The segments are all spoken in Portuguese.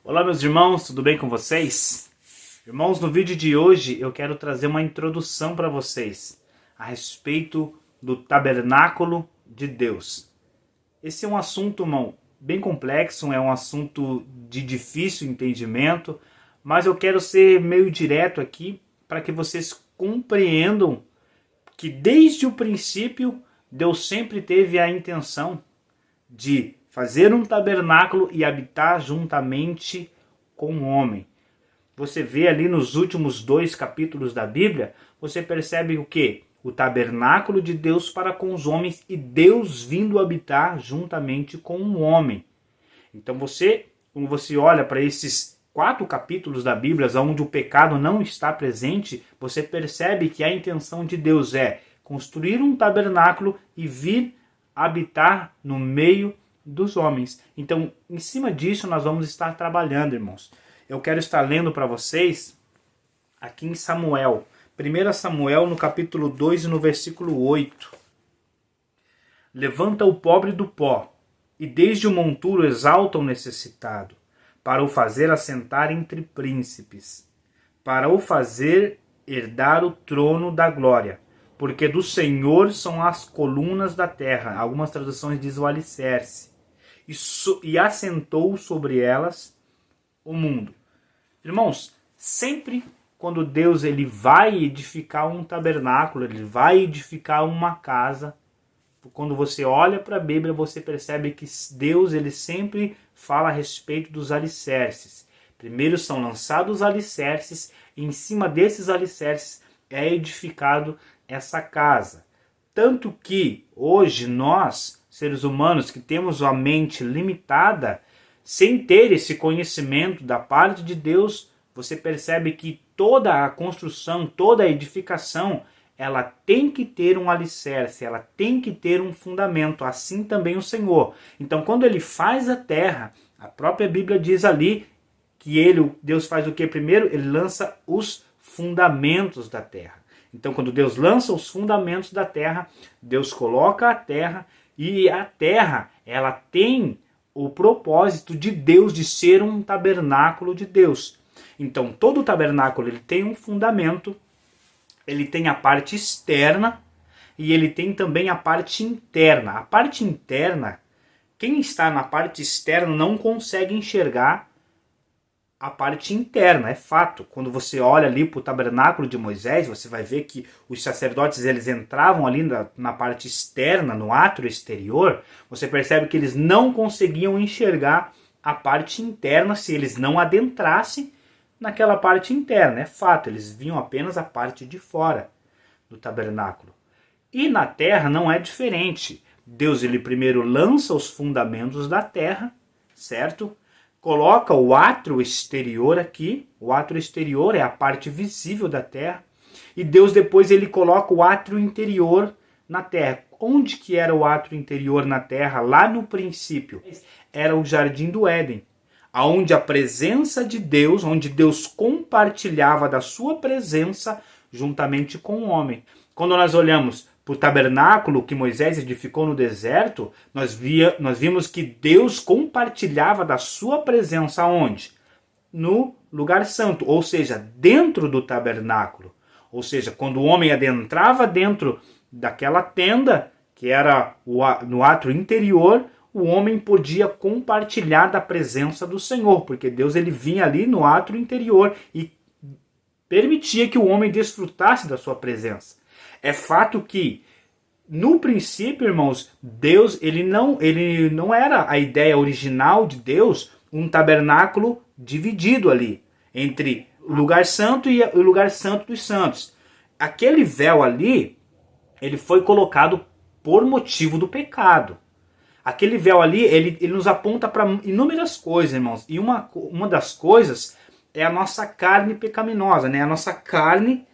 Olá meus irmãos, tudo bem com vocês? Irmãos, no vídeo de hoje eu quero trazer uma introdução para vocês a respeito do tabernáculo de Deus. Esse é um assunto, irmão, bem complexo, é um assunto de difícil entendimento, mas eu quero ser meio direto aqui para que vocês compreendam que desde o princípio Deus sempre teve a intenção de fazer um tabernáculo e habitar juntamente com o homem. Você vê ali nos últimos 2 capítulos da Bíblia, você percebe o quê? O tabernáculo de Deus para com os homens e Deus vindo habitar juntamente com o homem. Então quando você olha para esses 4 capítulos da Bíblia, onde o pecado não está presente, você percebe que a intenção de Deus é construir um tabernáculo e vir habitar no meio dos homens. Então, em cima disso, nós vamos estar trabalhando, irmãos. Eu quero estar lendo para vocês aqui em Samuel. 1 Samuel, no capítulo 2 e no versículo 8. Levanta o pobre do pó, e desde o monturo exalta o necessitado, para o fazer assentar entre príncipes, para o fazer herdar o trono da glória. Porque do Senhor são as colunas da terra. Algumas traduções dizem o alicerce. E assentou sobre elas o mundo. Irmãos, sempre quando Deus ele vai edificar um tabernáculo, ele vai edificar uma casa, quando você olha para a Bíblia, você percebe que Deus ele sempre fala a respeito dos alicerces. Primeiro são lançados os alicerces, e em cima desses alicerces é edificado essa casa. Tanto que hoje nós, seres humanos que temos a mente limitada, sem ter esse conhecimento da parte de Deus, você percebe que toda a construção, toda a edificação, ela tem que ter um alicerce, ela tem que ter um fundamento, assim também o Senhor. Então quando ele faz a terra, a própria Bíblia diz ali que Deus faz o que primeiro? Ele lança os fundamentos da terra. Então, quando Deus lança os fundamentos da terra, Deus coloca a terra, e a terra, ela tem o propósito de Deus de ser um tabernáculo de Deus. Então, todo tabernáculo ele tem um fundamento, ele tem a parte externa e ele tem também a parte interna. A parte interna, quem está na parte externa não consegue enxergar a parte interna, é fato. Quando você olha ali para o tabernáculo de Moisés, você vai ver que os sacerdotes eles entravam ali na parte externa, no átrio exterior. Você percebe que eles não conseguiam enxergar a parte interna se eles não adentrassem naquela parte interna. É fato, eles viam apenas a parte de fora do tabernáculo. E na terra não é diferente. Deus ele primeiro lança os fundamentos da terra, certo? Coloca o átrio exterior aqui. O átrio exterior é a parte visível da terra. E Deus depois ele coloca o átrio interior na terra. Onde que era o átrio interior na terra? Lá no princípio. Era o jardim do Éden. Onde a presença de Deus, onde Deus compartilhava da sua presença juntamente com o homem. Quando nós olhamos para o tabernáculo que Moisés edificou no deserto, nós vimos que Deus compartilhava da sua presença onde? No lugar santo, ou seja, dentro do tabernáculo. Ou seja, quando o homem adentrava dentro daquela tenda, que era no átrio interior, o homem podia compartilhar da presença do Senhor, porque Deus ele vinha ali no átrio interior e permitia que o homem desfrutasse da sua presença. É fato que, no princípio, irmãos, Deus ele não era a ideia original de Deus um tabernáculo dividido ali entre o lugar santo e o lugar santo dos santos. Aquele véu ali, ele foi colocado por motivo do pecado. Aquele véu ali, ele nos aponta para inúmeras coisas, irmãos. E uma das coisas é a nossa carne pecaminosa, né? A nossa carne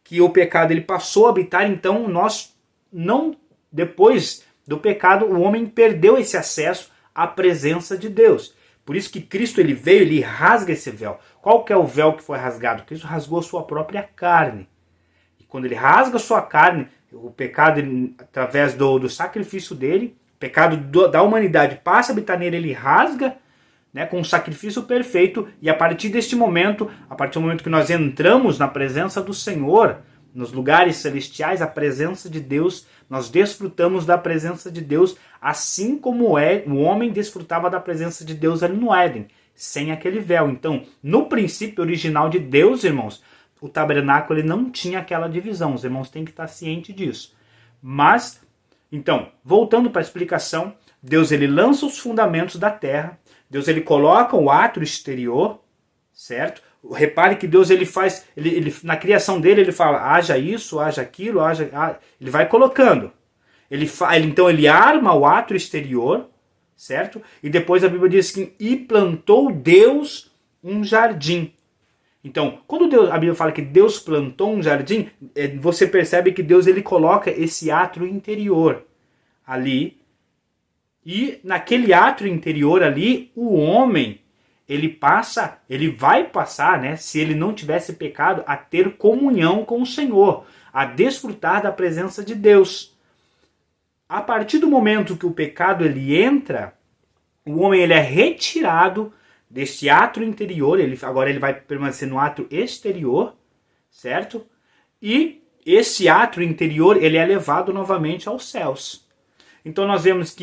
que o pecado ele passou a habitar, então nós não, depois do pecado, o homem perdeu esse acesso à presença de Deus. Por isso que Cristo ele veio, ele rasga esse véu. Qual que é o véu que foi rasgado? Cristo rasgou a sua própria carne. E quando ele rasga a sua carne, o pecado, através do sacrifício dele, o pecado da humanidade passa a habitar nele, ele rasga, né, com um sacrifício perfeito, e a partir deste momento, a partir do momento que nós entramos na presença do Senhor, nos lugares celestiais, a presença de Deus, nós desfrutamos da presença de Deus, assim como o homem desfrutava da presença de Deus ali no Éden, sem aquele véu. Então, no princípio original de Deus, irmãos, o tabernáculo ele não tinha aquela divisão. Os irmãos têm que estar cientes disso. Mas, então, voltando para a explicação, Deus ele lança os fundamentos da terra, Deus ele coloca o átrio exterior, certo? Repare que Deus ele faz, na criação dele ele fala, haja isso, haja aquilo, ele vai colocando. Então ele arma o átrio exterior, certo? E depois a Bíblia diz que e plantou Deus um jardim. Então, quando a Bíblia fala que Deus plantou um jardim, você percebe que Deus ele coloca esse átrio interior ali. E naquele átrio interior ali, o homem, ele vai passar, né, se ele não tivesse pecado, a ter comunhão com o Senhor, a desfrutar da presença de Deus. A partir do momento que o pecado ele entra, o homem ele é retirado deste átrio interior, agora ele vai permanecer no átrio exterior, certo? E esse átrio interior ele é levado novamente aos céus. Então nós vemos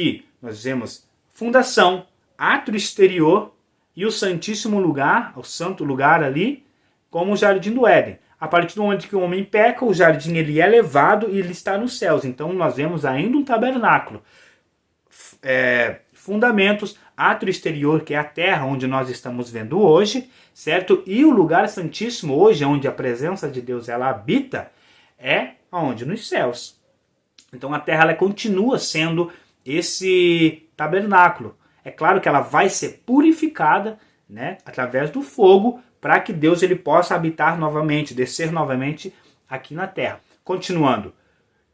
fundação, átrio exterior e o santíssimo lugar, o santo lugar ali, como o jardim do Éden. A partir do momento que o homem peca, o jardim ele é levado e ele está nos céus. Então nós vemos ainda um tabernáculo. Fundamentos, átrio exterior, que é a terra onde nós estamos vendo hoje, certo? E o lugar santíssimo hoje, onde a presença de Deus ela habita, é onde? Nos céus. Então a terra ela continua sendo esse tabernáculo. É claro que ela vai ser purificada, né, através do fogo, para que Deus ele possa habitar novamente, descer novamente aqui na terra. Continuando.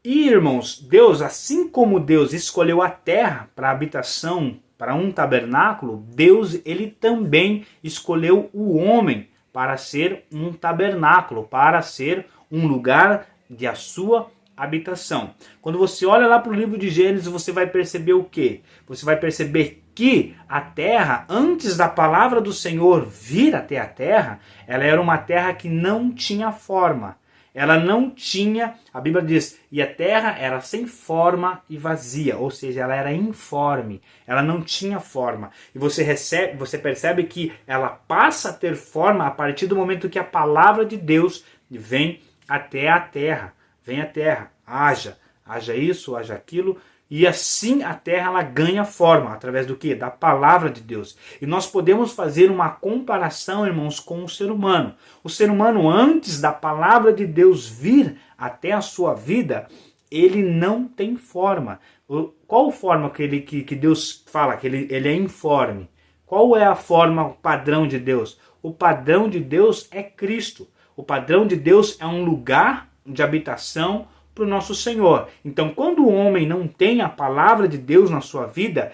E, irmãos, Deus, assim como Deus escolheu a terra para habitação, para um tabernáculo, Deus ele também escolheu o homem para ser um tabernáculo, para ser um lugar de a sua habitação. Quando você olha lá para o livro de Gênesis, você vai perceber o quê? Você vai perceber que a terra, antes da palavra do Senhor vir até a terra, ela era uma terra que não tinha forma. Ela não tinha, a Bíblia diz, e a terra era sem forma e vazia, ou seja, ela era informe, ela não tinha forma. E você percebe que ela passa a ter forma a partir do momento que a palavra de Deus vem até a terra. Vem a terra, haja isso, haja aquilo, e assim a terra ela ganha forma, através do quê? Da palavra de Deus. E nós podemos fazer uma comparação, irmãos, com o ser humano. O ser humano, antes da palavra de Deus vir até a sua vida, ele não tem forma. Qual forma que Deus fala? Que ele é informe. Qual é a forma padrão de Deus? O padrão de Deus é Cristo. O padrão de Deus é um lugar de habitação para o nosso Senhor. Então, quando o homem não tem a palavra de Deus na sua vida,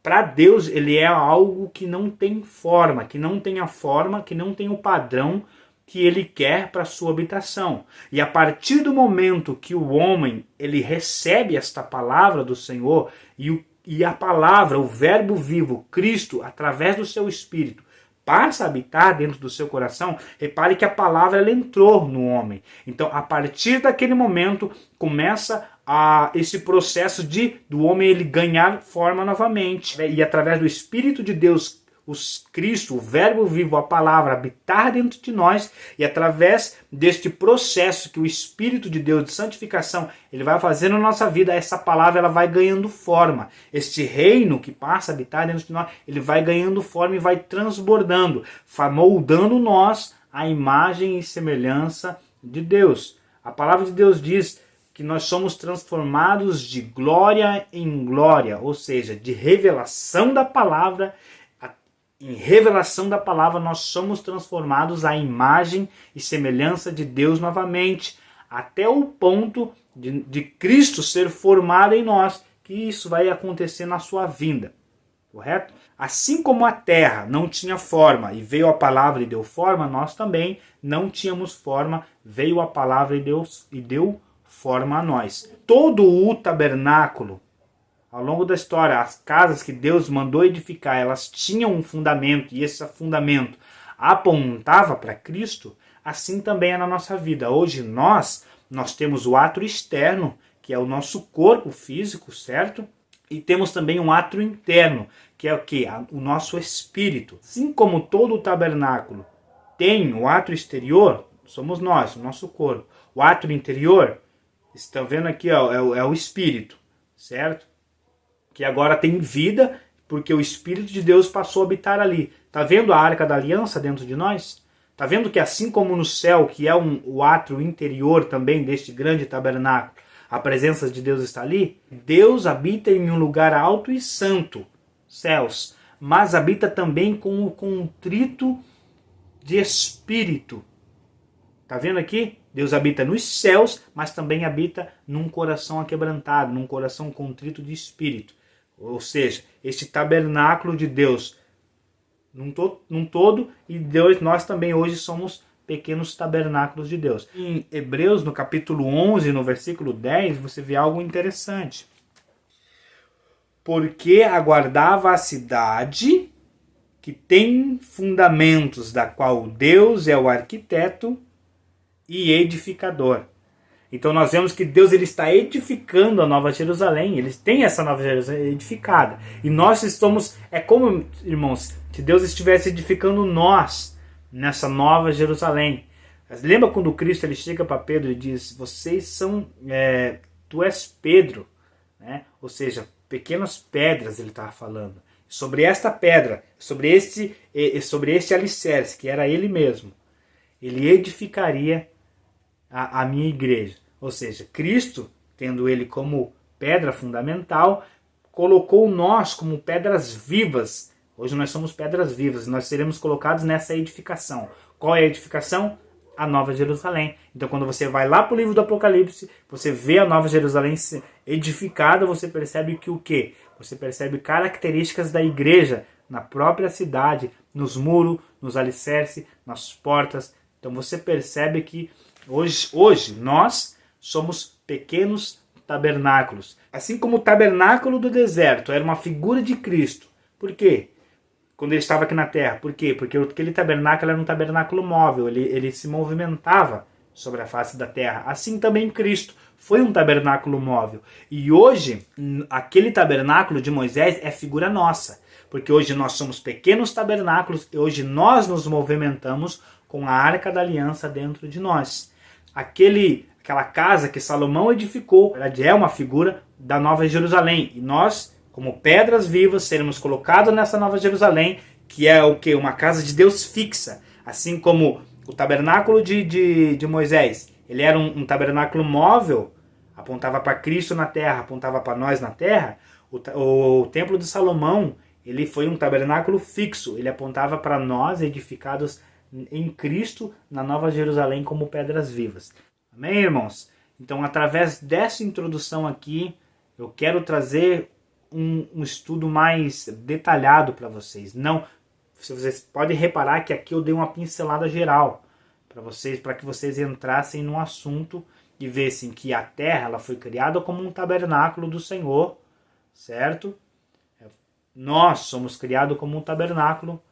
para Deus ele é algo que não tem forma, que não tem a forma, que não tem o padrão que ele quer para a sua habitação. E a partir do momento que o homem ele recebe esta palavra do Senhor e a palavra, o verbo vivo, Cristo, através do seu Espírito, passa a habitar dentro do seu coração, repare que a palavra ela entrou no homem. Então, a partir daquele momento, começa esse processo do homem ele ganhar forma novamente. E através do Espírito de Deus, Cristo, o verbo vivo, a palavra, habitar dentro de nós, e através deste processo que o Espírito de Deus de santificação ele vai fazer na nossa vida, essa palavra ela vai ganhando forma. Este reino que passa a habitar dentro de nós, ele vai ganhando forma e vai transbordando, moldando nós a imagem e semelhança de Deus. A palavra de Deus diz que nós somos transformados de glória em glória, ou seja, de revelação da palavra. Em revelação da palavra, nós somos transformados à imagem e semelhança de Deus novamente, até o ponto de Cristo ser formado em nós, que isso vai acontecer na sua vinda, correto? Assim como a terra não tinha forma e veio a palavra e deu forma, nós também não tínhamos forma, veio a palavra e deu forma a nós. Todo o tabernáculo, ao longo da história, as casas que Deus mandou edificar, elas tinham um fundamento, e esse fundamento apontava para Cristo, assim também é na nossa vida. Hoje nós temos o átrio externo, que é o nosso corpo físico, certo? E temos também um átrio interno, que é o quê? O nosso espírito. Assim como todo o tabernáculo tem o átrio exterior, somos nós, o nosso corpo. O átrio interior, estão vendo aqui, ó, é o espírito, certo? Que agora tem vida, porque o Espírito de Deus passou a habitar ali. Está vendo a Arca da Aliança dentro de nós? Está vendo que assim como no céu, que é o átrio interior também deste grande tabernáculo, a presença de Deus está ali? Deus habita em um lugar alto e santo, céus, mas habita também com o contrito de espírito. Está vendo aqui? Deus habita nos céus, mas também habita num coração aquebrantado, num coração contrito de espírito. Ou seja, este tabernáculo de Deus num todo, e nós também hoje somos pequenos tabernáculos de Deus. Em Hebreus, no capítulo 11, no versículo 10, você vê algo interessante. Porque aguardava a cidade que tem fundamentos, da qual Deus é o arquiteto e edificador. Então nós vemos que Deus ele está edificando a Nova Jerusalém, ele tem essa Nova Jerusalém edificada. E nós estamos, é como, irmãos, se Deus estivesse edificando nós nessa Nova Jerusalém. Mas lembra quando Cristo ele chega para Pedro e diz, vocês são, tu és Pedro, né? Ou seja, pequenas pedras ele estava falando. Sobre esta pedra, sobre este alicerce, que era ele mesmo, ele edificaria a minha igreja. Ou seja, Cristo, tendo ele como pedra fundamental, colocou nós como pedras vivas. Hoje nós somos pedras vivas, nós seremos colocados nessa edificação. Qual é a edificação? A Nova Jerusalém. Então quando você vai lá para o livro do Apocalipse, você vê a Nova Jerusalém edificada, você percebe que o quê? Você percebe características da igreja na própria cidade, nos muros, nos alicerces, nas portas. Então você percebe que hoje nós somos pequenos tabernáculos. Assim como o tabernáculo do deserto era uma figura de Cristo. Por quê? Quando ele estava aqui na terra. Por quê? Porque aquele tabernáculo era um tabernáculo móvel. Ele se movimentava sobre a face da terra. Assim também Cristo foi um tabernáculo móvel. E hoje, aquele tabernáculo de Moisés é figura nossa. Porque hoje nós somos pequenos tabernáculos e hoje nós nos movimentamos com a Arca da Aliança dentro de nós. Aquela casa que Salomão edificou, ela é uma figura da Nova Jerusalém. E nós, como pedras vivas, seremos colocados nessa Nova Jerusalém, que é o quê? Uma casa de Deus fixa. Assim como o tabernáculo de Moisés, ele era um tabernáculo móvel, apontava para Cristo na terra, apontava para nós na terra. O templo de Salomão, ele foi um tabernáculo fixo, ele apontava para nós edificados em Cristo, na Nova Jerusalém, como pedras vivas. Amém, irmãos? Então, através dessa introdução aqui, eu quero trazer um estudo mais detalhado para vocês. Não, vocês podem reparar que aqui eu dei uma pincelada geral para que vocês entrassem no assunto e vissem que a terra ela foi criada como um tabernáculo do Senhor, certo? Nós somos criados como um tabernáculo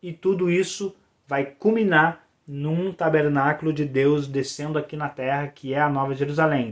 e tudo isso vai culminar num tabernáculo de Deus descendo aqui na terra, que é a Nova Jerusalém.